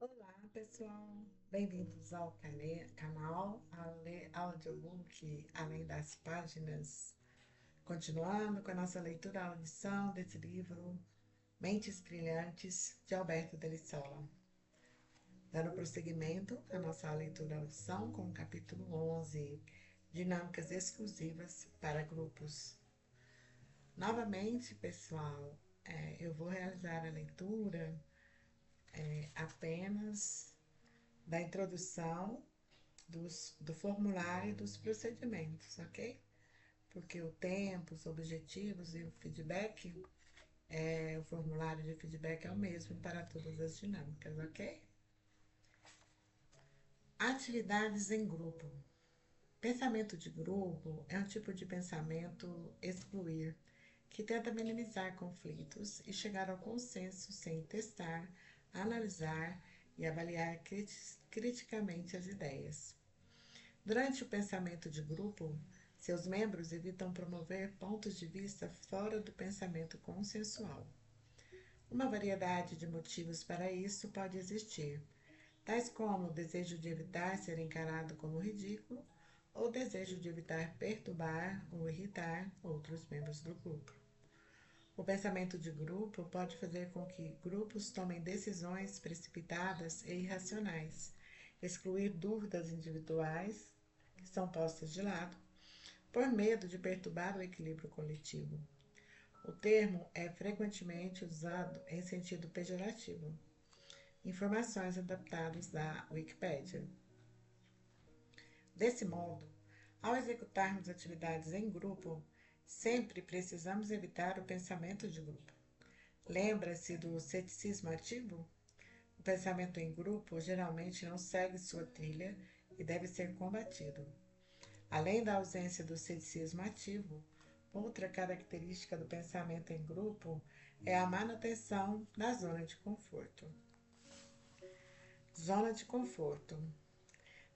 Olá, pessoal. Bem-vindos ao canal Audiobook Além das Páginas. Continuando com a nossa leitura e audição desse livro Mentes Brilhantes, de Alberto Delissola. Dando prosseguimento à nossa leitura e audição com o capítulo 11, Dinâmicas Exclusivas para Grupos. Novamente, pessoal, eu vou realizar a leitura apenas da introdução do formulário e dos procedimentos, ok? Porque o tempo, os objetivos e o feedback, o formulário de feedback é o mesmo para todas as dinâmicas, ok? Atividades em grupo. Pensamento de grupo é um tipo de pensamento excluir, que tenta minimizar conflitos e chegar ao consenso sem testar, analisar e avaliar criticamente as ideias. Durante o pensamento de grupo, seus membros evitam promover pontos de vista fora do pensamento consensual. Uma variedade de motivos para isso pode existir, tais como o desejo de evitar ser encarado como ridículo ou o desejo de evitar perturbar ou irritar outros membros do grupo. O pensamento de grupo pode fazer com que grupos tomem decisões precipitadas e irracionais, excluir dúvidas individuais que são postas de lado, por medo de perturbar o equilíbrio coletivo. O termo é frequentemente usado em sentido pejorativo. Informações adaptadas da Wikipédia. Desse modo, ao executarmos atividades em grupo, sempre precisamos evitar o pensamento de grupo. Lembra-se do ceticismo ativo? O pensamento em grupo geralmente não segue sua trilha e deve ser combatido. Além da ausência do ceticismo ativo, outra característica do pensamento em grupo é a manutenção da zona de conforto. Zona de conforto.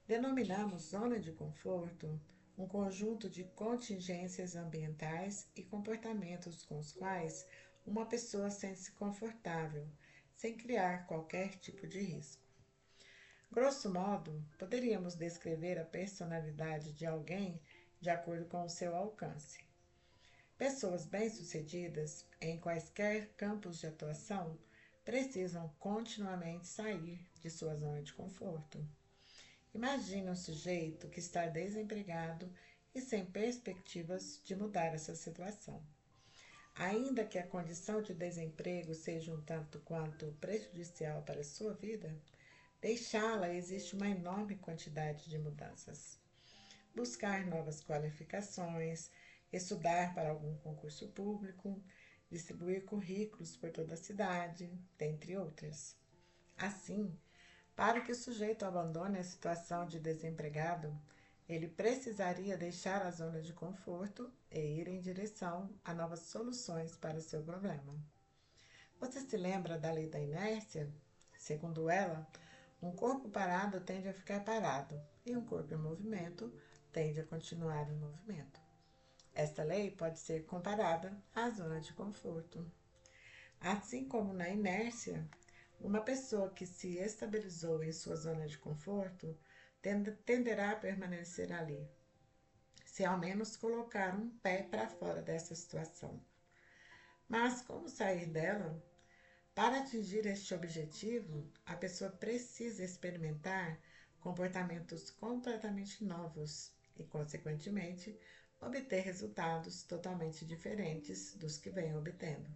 Denominamos zona de conforto um conjunto de contingências ambientais e comportamentos com os quais uma pessoa sente-se confortável, sem criar qualquer tipo de risco. Grosso modo, poderíamos descrever a personalidade de alguém de acordo com o seu alcance. Pessoas bem-sucedidas em quaisquer campos de atuação precisam continuamente sair de sua zona de conforto. Imagine um sujeito que está desempregado e sem perspectivas de mudar essa situação. Ainda que a condição de desemprego seja um tanto quanto prejudicial para a sua vida, deixá-la existe uma enorme quantidade de mudanças. Buscar novas qualificações, estudar para algum concurso público, distribuir currículos por toda a cidade, dentre outras. Assim, para que o sujeito abandone a situação de desempregado, ele precisaria deixar a zona de conforto e ir em direção a novas soluções para o seu problema. Você se lembra da lei da inércia? Segundo ela, um corpo parado tende a ficar parado e um corpo em movimento tende a continuar em movimento. Esta lei pode ser comparada à zona de conforto. Assim como na inércia, uma pessoa que se estabilizou em sua zona de conforto tenderá a permanecer ali, se ao menos colocar um pé para fora dessa situação. Mas como sair dela? Para atingir este objetivo, a pessoa precisa experimentar comportamentos completamente novos e, consequentemente, obter resultados totalmente diferentes dos que vem obtendo.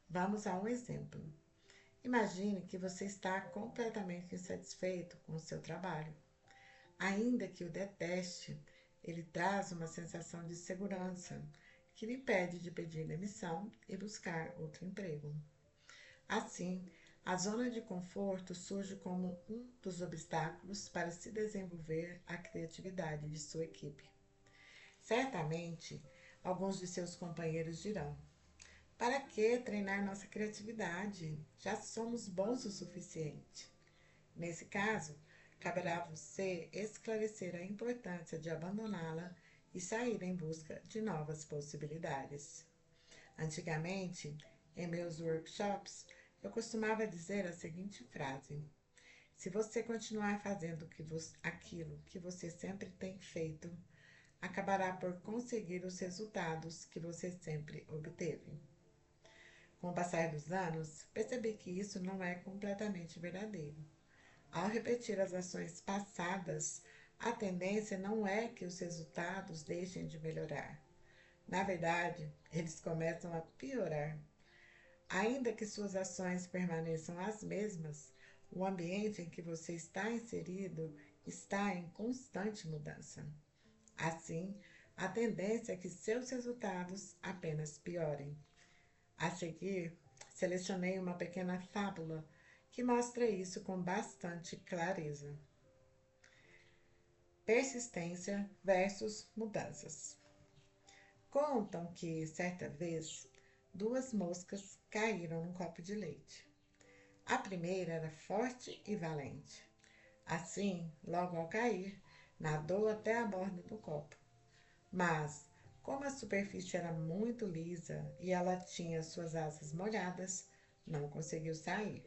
Vamos a um exemplo. Imagine que você está completamente insatisfeito com o seu trabalho. Ainda que o deteste, ele traz uma sensação de segurança que lhe impede de pedir demissão e buscar outro emprego. Assim, a zona de conforto surge como um dos obstáculos para se desenvolver a criatividade de sua equipe. Certamente, alguns de seus companheiros dirão: para que treinar nossa criatividade? Já somos bons o suficiente. Nesse caso, caberá a você esclarecer a importância de abandoná-la e sair em busca de novas possibilidades. Antigamente, em meus workshops, eu costumava dizer a seguinte frase: Se você continuar fazendo aquilo que você sempre tem feito, acabará por conseguir os resultados que você sempre obteve. Com o passar dos anos, percebi que isso não é completamente verdadeiro. Ao repetir as ações passadas, a tendência não é que os resultados deixem de melhorar. Na verdade, eles começam a piorar. Ainda que suas ações permaneçam as mesmas, o ambiente em que você está inserido está em constante mudança. Assim, a tendência é que seus resultados apenas piorem. A seguir, selecionei uma pequena fábula que mostra isso com bastante clareza. Persistência versus mudanças. Contam que, certa vez, duas moscas caíram num copo de leite. A primeira era forte e valente. Assim, logo ao cair, nadou até a borda do copo. Mas, como a superfície era muito lisa e ela tinha suas asas molhadas, não conseguiu sair.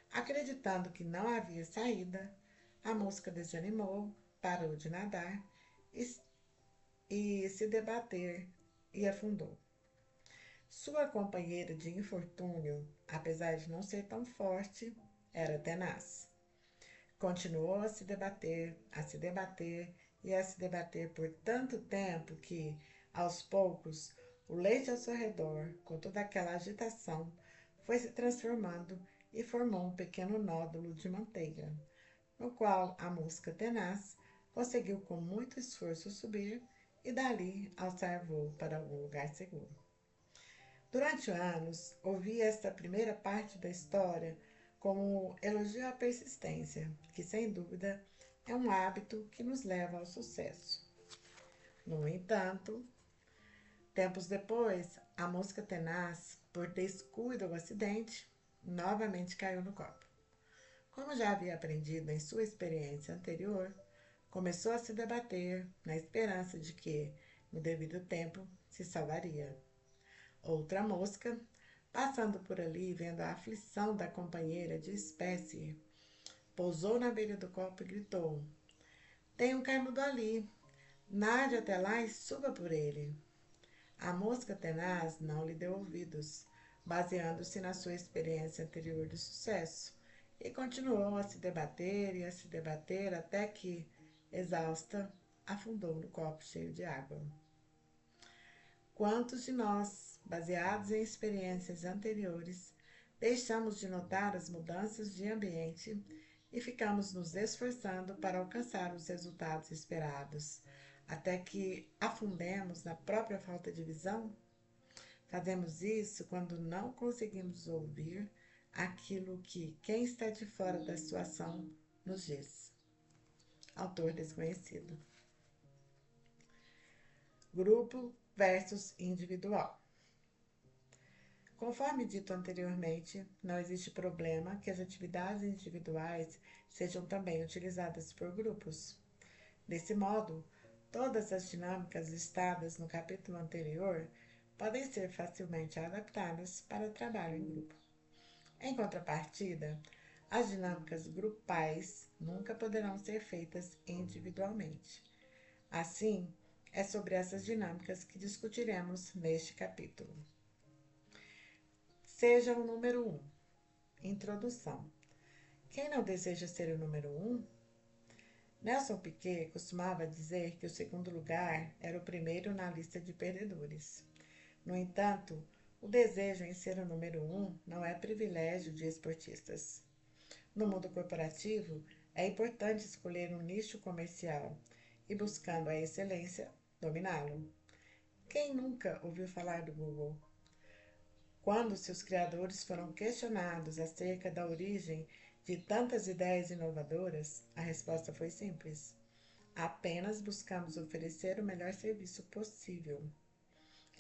Acreditando que não havia saída, a mosca desanimou, parou de nadar e se debater e afundou. Sua companheira de infortúnio, apesar de não ser tão forte, era tenaz. Continuou a se debater, a se debater e a se debater por tanto tempo que, aos poucos, o leite ao seu redor, com toda aquela agitação, foi se transformando e formou um pequeno nódulo de manteiga, no qual a mosca tenaz conseguiu com muito esforço subir e dali alçar voo para algum lugar seguro. Durante anos, ouvi esta primeira parte da história como elogio à persistência, que sem dúvida é um hábito que nos leva ao sucesso. No entanto, tempos depois, a mosca tenaz, por descuido ou acidente, novamente caiu no copo. Como já havia aprendido em sua experiência anterior, começou a se debater na esperança de que, no devido tempo, se salvaria. Outra mosca, passando por ali e vendo a aflição da companheira de espécie, pousou na beira do copo e gritou: Tem um canudo ali, nade até lá e suba por ele. A mosca tenaz não lhe deu ouvidos, baseando-se na sua experiência anterior de sucesso, e continuou a se debater e a se debater até que, exausta, afundou no copo cheio de água. Quantos de nós, baseados em experiências anteriores, deixamos de notar as mudanças de ambiente e ficamos nos esforçando para alcançar os resultados esperados, até que afundemos na própria falta de visão? Fazemos isso quando não conseguimos ouvir aquilo que quem está de fora da situação nos diz. Autor desconhecido. Grupo versus individual. Conforme dito anteriormente, não existe problema que as atividades individuais sejam também utilizadas por grupos. Desse modo, todas as dinâmicas listadas no capítulo anterior podem ser facilmente adaptadas para trabalho em grupo. Em contrapartida, as dinâmicas grupais nunca poderão ser feitas individualmente. Assim, é sobre essas dinâmicas que discutiremos neste capítulo. Seja o número 1. Introdução. Quem não deseja ser o número 1? Nelson Piquet costumava dizer que o segundo lugar era o primeiro na lista de perdedores. No entanto, o desejo em ser o número 1 não é privilégio de esportistas. No mundo corporativo, é importante escolher um nicho comercial e, buscando a excelência, dominá-lo. Quem nunca ouviu falar do Google? Quando seus criadores foram questionados acerca da origem de tantas ideias inovadoras, a resposta foi simples: apenas buscamos oferecer o melhor serviço possível.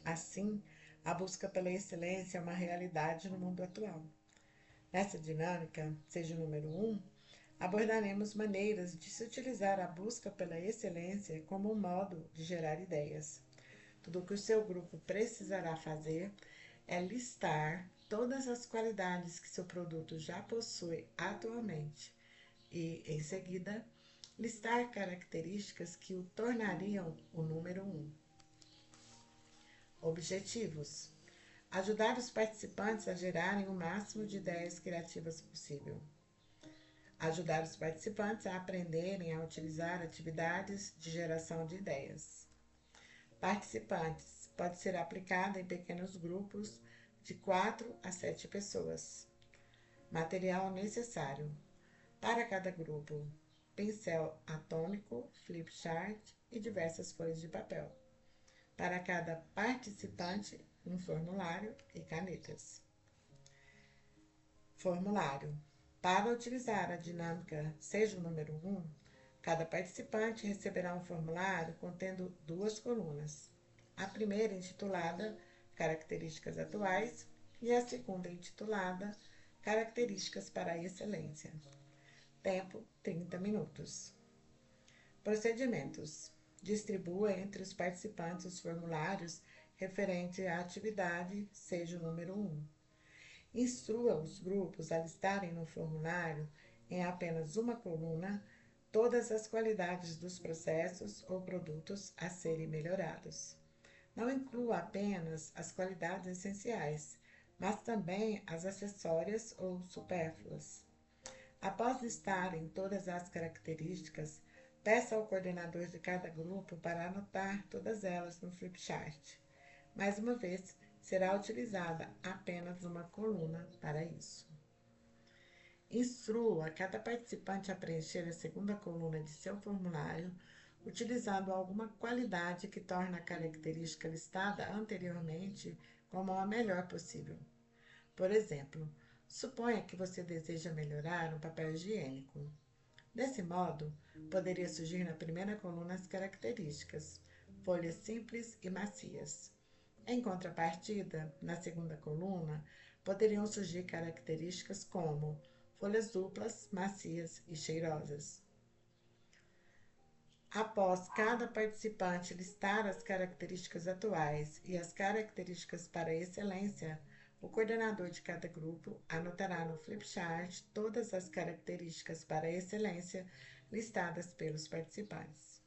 Assim, a busca pela excelência é uma realidade no mundo atual. Nessa dinâmica, seja o número 1, abordaremos maneiras de se utilizar a busca pela excelência como um modo de gerar ideias. Tudo o que o seu grupo precisará fazer é listar todas as qualidades que seu produto já possui atualmente e, em seguida, listar características que o tornariam o número 1. Objetivos: ajudar os participantes a gerarem o máximo de ideias criativas possível. Ajudar os participantes a aprenderem a utilizar atividades de geração de ideias. Participantes: pode ser aplicada em pequenos grupos de 4 a 7 pessoas. Material necessário: para cada grupo, pincel atômico, flip chart e diversas folhas de papel. Para cada participante, um formulário e canetas. Formulário: para utilizar a dinâmica Seja o número 1, cada participante receberá um formulário contendo 2 colunas. A primeira intitulada Características Atuais e a segunda intitulada Características para a Excelência. Tempo: 30 minutos. Procedimentos: distribua entre os participantes os formulários referentes à atividade Seja o número 1. Instrua os grupos a listarem no formulário, em apenas uma coluna, todas as qualidades dos processos ou produtos a serem melhorados. Não inclua apenas as qualidades essenciais, mas também as acessórias ou supérfluas. Após listarem todas as características, peça ao coordenador de cada grupo para anotar todas elas no flipchart. Mais uma vez, será utilizada apenas uma coluna para isso. Instrua cada participante a preencher a segunda coluna de seu formulário, utilizando alguma qualidade que torna a característica listada anteriormente como a melhor possível. Por exemplo, suponha que você deseja melhorar um papel higiênico. Desse modo, poderia surgir na primeira coluna as características, folhas simples e macias. Em contrapartida, na segunda coluna, poderiam surgir características como folhas duplas, macias e cheirosas. Após cada participante listar as características atuais e as características para a excelência, o coordenador de cada grupo anotará no flipchart todas as características para a excelência listadas pelos participantes.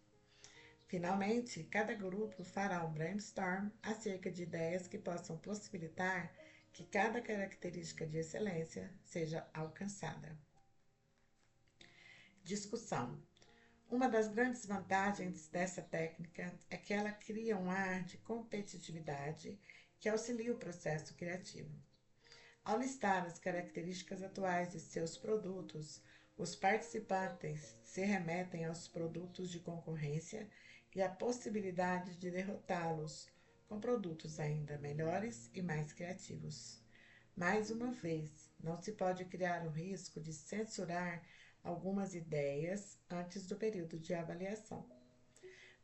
Finalmente, cada grupo fará um brainstorm acerca de ideias que possam possibilitar que cada característica de excelência seja alcançada. Discussão: uma das grandes vantagens dessa técnica é que ela cria um ar de competitividade que auxilia o processo criativo. Ao listar as características atuais de seus produtos, os participantes se remetem aos produtos de concorrência e à possibilidade de derrotá-los com produtos ainda melhores e mais criativos. Mais uma vez, não se pode criar o risco de censurar algumas ideias antes do período de avaliação.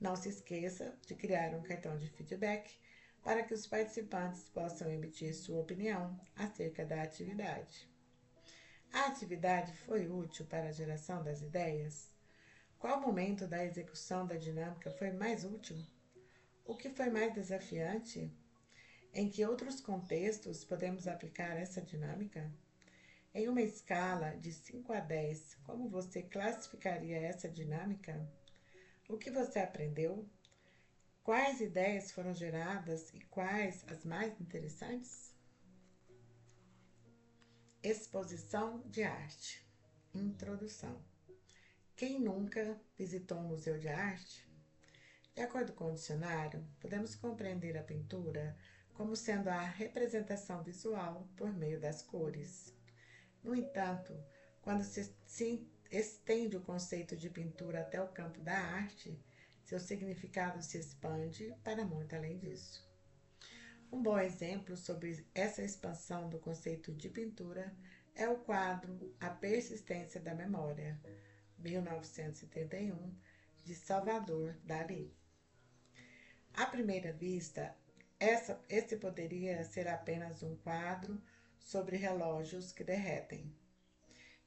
Não se esqueça de criar um cartão de feedback para que os participantes possam emitir sua opinião acerca da atividade. A atividade foi útil para a geração das ideias? Qual momento da execução da dinâmica foi mais útil? O que foi mais desafiante? Em que outros contextos podemos aplicar essa dinâmica? Em uma escala de 5 a 10, como você classificaria essa dinâmica? O que você aprendeu? Quais ideias foram geradas e quais as mais interessantes? Exposição de arte. Introdução. Quem nunca visitou um museu de arte? De acordo com o dicionário, podemos compreender a pintura como sendo a representação visual por meio das cores. No entanto, quando se estende o conceito de pintura até o campo da arte, seu significado se expande para muito além disso. Um bom exemplo sobre essa expansão do conceito de pintura é o quadro A Persistência da Memória, 1931, de Salvador Dalí. À primeira vista, esse poderia ser apenas um quadro sobre relógios que derretem.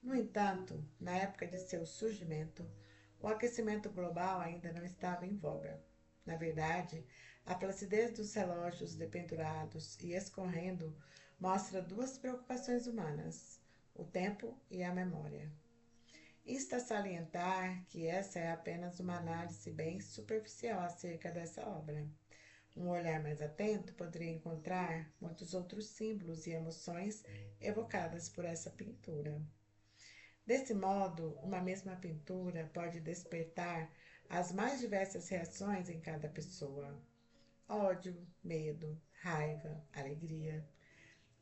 No entanto, na época de seu surgimento, o aquecimento global ainda não estava em voga. Na verdade, a placidez dos relógios dependurados e escorrendo mostra duas preocupações humanas: o tempo e a memória. Isto a salientar que essa é apenas uma análise bem superficial acerca dessa obra. Um olhar mais atento poderia encontrar muitos outros símbolos e emoções evocadas por essa pintura. Desse modo, uma mesma pintura pode despertar as mais diversas reações em cada pessoa: ódio, medo, raiva, alegria.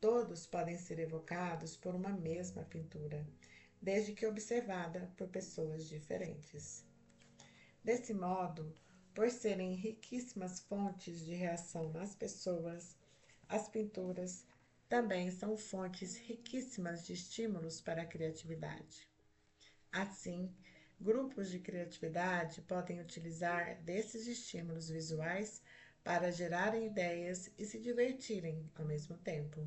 Todos podem ser evocados por uma mesma pintura, desde que observada por pessoas diferentes. Desse modo, por serem riquíssimas fontes de reação nas pessoas, as pinturas também são fontes riquíssimas de estímulos para a criatividade. Assim, grupos de criatividade podem utilizar desses estímulos visuais para gerarem ideias e se divertirem ao mesmo tempo.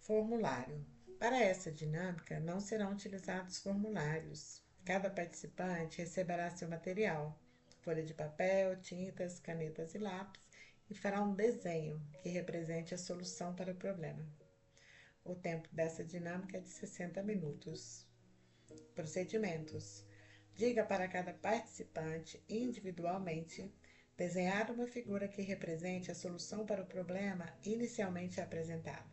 Formulário. Para essa dinâmica, não serão utilizados formulários. Cada participante receberá seu material, folha de papel, tintas, canetas e lápis, e fará um desenho que represente a solução para o problema. O tempo dessa dinâmica é de 60 minutos. Procedimentos. Diga para cada participante individualmente desenhar uma figura que represente a solução para o problema inicialmente apresentado.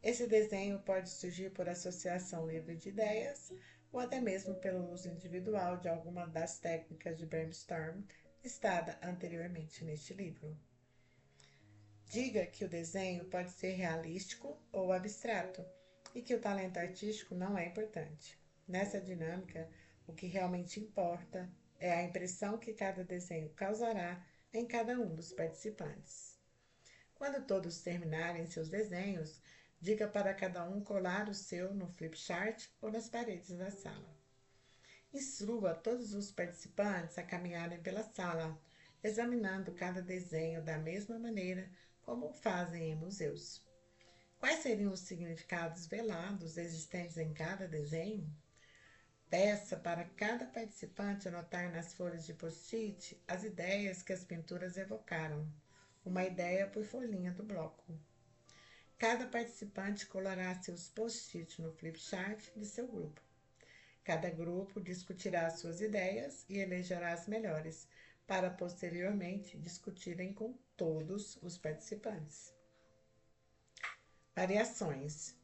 Esse desenho pode surgir por associação livre de ideias ou até mesmo pelo uso individual de alguma das técnicas de brainstorm listada anteriormente neste livro. Diga que o desenho pode ser realístico ou abstrato e que o talento artístico não é importante. Nessa dinâmica, o que realmente importa é a impressão que cada desenho causará em cada um dos participantes. Quando todos terminarem seus desenhos, diga para cada um colar o seu no flipchart ou nas paredes da sala. Instrua todos os participantes a caminharem pela sala, examinando cada desenho da mesma maneira como fazem em museus. Quais seriam os significados velados existentes em cada desenho? Peça para cada participante anotar nas folhas de post-it as ideias que as pinturas evocaram, uma ideia por folhinha do bloco. Cada participante colará seus post-it no flipchart de seu grupo. Cada grupo discutirá suas ideias e elegerá as melhores, para posteriormente discutirem com todos os participantes. Variações.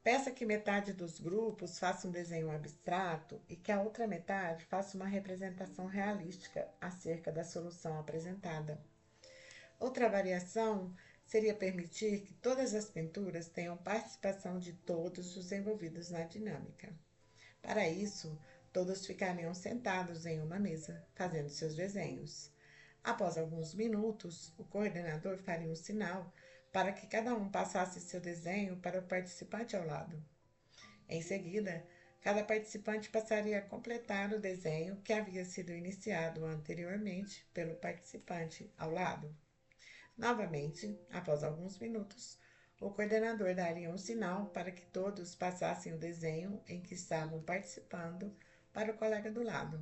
Peça que metade dos grupos faça um desenho abstrato e que a outra metade faça uma representação realística acerca da solução apresentada. Outra variação seria permitir que todas as pinturas tenham participação de todos os envolvidos na dinâmica. Para isso, todos ficariam sentados em uma mesa, fazendo seus desenhos. Após alguns minutos, o coordenador faria um sinal para que cada um passasse seu desenho para o participante ao lado. Em seguida, cada participante passaria a completar o desenho que havia sido iniciado anteriormente pelo participante ao lado. Novamente, após alguns minutos, o coordenador daria um sinal para que todos passassem o desenho em que estavam participando para o colega do lado.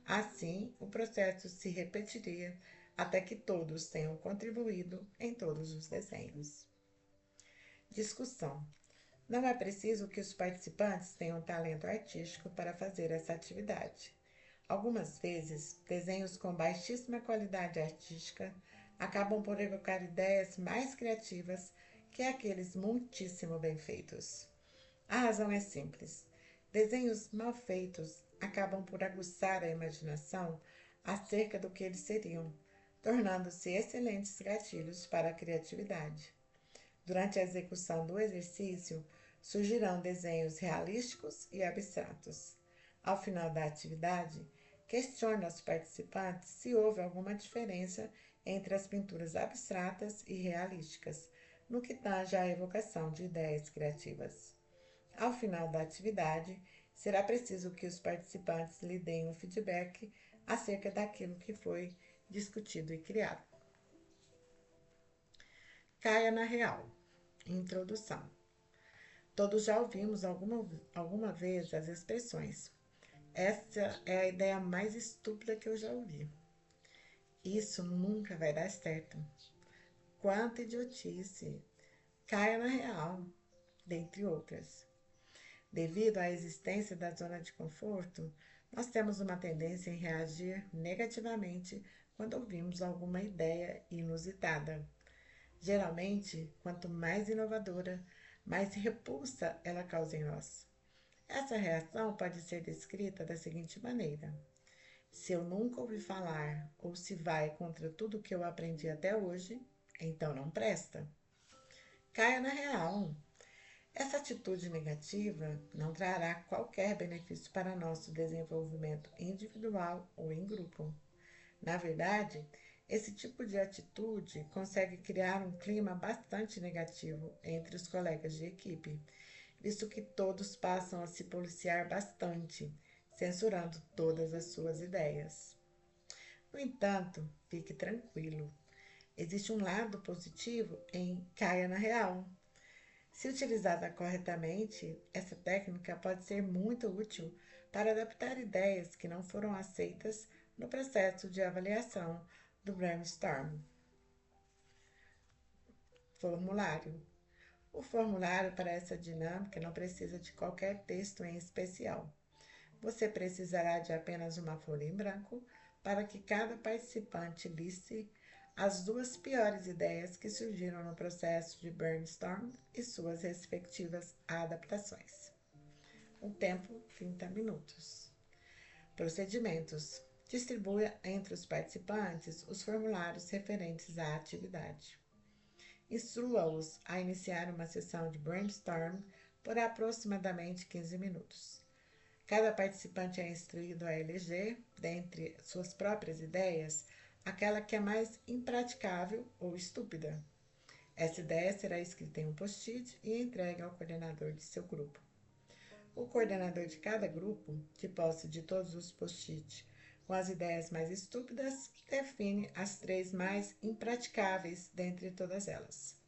Assim, o processo se repetiria até que todos tenham contribuído em todos os desenhos. Discussão. Não é preciso que os participantes tenham talento artístico para fazer essa atividade. Algumas vezes, desenhos com baixíssima qualidade artística acabam por evocar ideias mais criativas que aqueles muitíssimo bem feitos. A razão é simples. Desenhos mal feitos acabam por aguçar a imaginação acerca do que eles seriam, tornando-se excelentes gatilhos para a criatividade. Durante a execução do exercício, surgirão desenhos realísticos e abstratos. Ao final da atividade, questione aos participantes se houve alguma diferença entre as pinturas abstratas e realísticas, no que tange à evocação de ideias criativas. Ao final da atividade, será preciso que os participantes lhe deem um feedback acerca daquilo que foi discutido e criado. Caia na real. Introdução. Todos já ouvimos alguma vez as expressões: essa é a ideia mais estúpida que eu já ouvi. Isso nunca vai dar certo. Quanta idiotice! Caia na real, dentre outras. Devido à existência da zona de conforto, nós temos uma tendência em reagir negativamente quando ouvimos alguma ideia inusitada. Geralmente, quanto mais inovadora, mais repulsa ela causa em nós. Essa reação pode ser descrita da seguinte maneira: se eu nunca ouvi falar ou se vai contra tudo que eu aprendi até hoje, então não presta. Caia na real. Essa atitude negativa não trará qualquer benefício para nosso desenvolvimento individual ou em grupo. Na verdade, esse tipo de atitude consegue criar um clima bastante negativo entre os colegas de equipe, visto que todos passam a se policiar bastante, censurando todas as suas ideias. No entanto, fique tranquilo. Existe um lado positivo em caia na real. Se utilizada corretamente, essa técnica pode ser muito útil para adaptar ideias que não foram aceitas no processo de avaliação do brainstorm. Formulário. O formulário para essa dinâmica não precisa de qualquer texto em especial. Você precisará de apenas uma folha em branco para que cada participante liste as duas piores ideias que surgiram no processo de brainstorm e suas respectivas adaptações. O tempo: 30 minutos. Procedimentos: distribua entre os participantes os formulários referentes à atividade. Instrua-os a iniciar uma sessão de brainstorm por aproximadamente 15 minutos. Cada participante é instruído a eleger, dentre suas próprias ideias, aquela que é mais impraticável ou estúpida. Essa ideia será escrita em um post-it e entregue ao coordenador de seu grupo. O coordenador de cada grupo, de posse de todos os post-it com as ideias mais estúpidas, define as 3 mais impraticáveis dentre todas elas.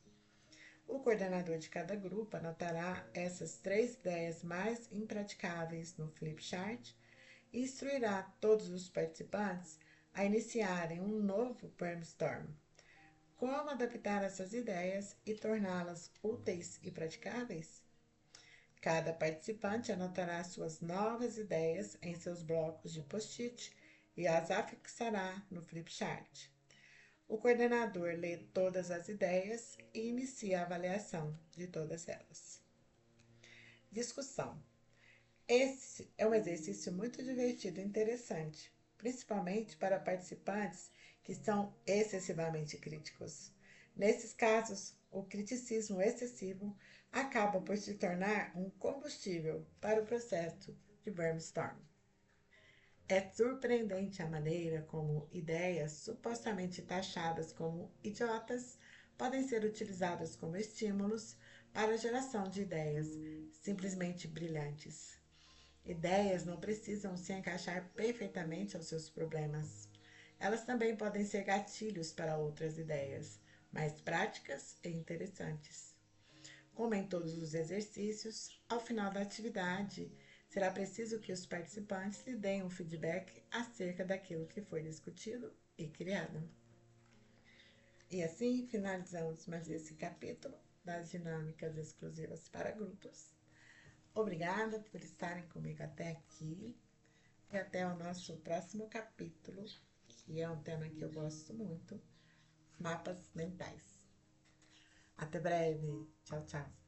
O coordenador de cada grupo anotará essas 3 ideias mais impraticáveis no flipchart e instruirá todos os participantes a iniciarem um novo brainstorm. Como adaptar essas ideias e torná-las úteis e praticáveis? Cada participante anotará suas novas ideias em seus blocos de post-it e as afixará no flipchart. O coordenador lê todas as ideias e inicia a avaliação de todas elas. Discussão. Esse é um exercício muito divertido e interessante, principalmente para participantes que são excessivamente críticos. Nesses casos, o criticismo excessivo acaba por se tornar um combustível para o processo de brainstorm. É surpreendente a maneira como ideias supostamente taxadas como idiotas podem ser utilizadas como estímulos para a geração de ideias simplesmente brilhantes. Ideias não precisam se encaixar perfeitamente aos seus problemas. Elas também podem ser gatilhos para outras ideias, mais práticas e interessantes. Como em todos os exercícios, ao final da atividade, será preciso que os participantes lhe deem um feedback acerca daquilo que foi discutido e criado. E assim finalizamos mais esse capítulo das dinâmicas exclusivas para grupos. Obrigada por estarem comigo até aqui e até o nosso próximo capítulo, que é um tema que eu gosto muito, mapas mentais. Até breve. Tchau, tchau.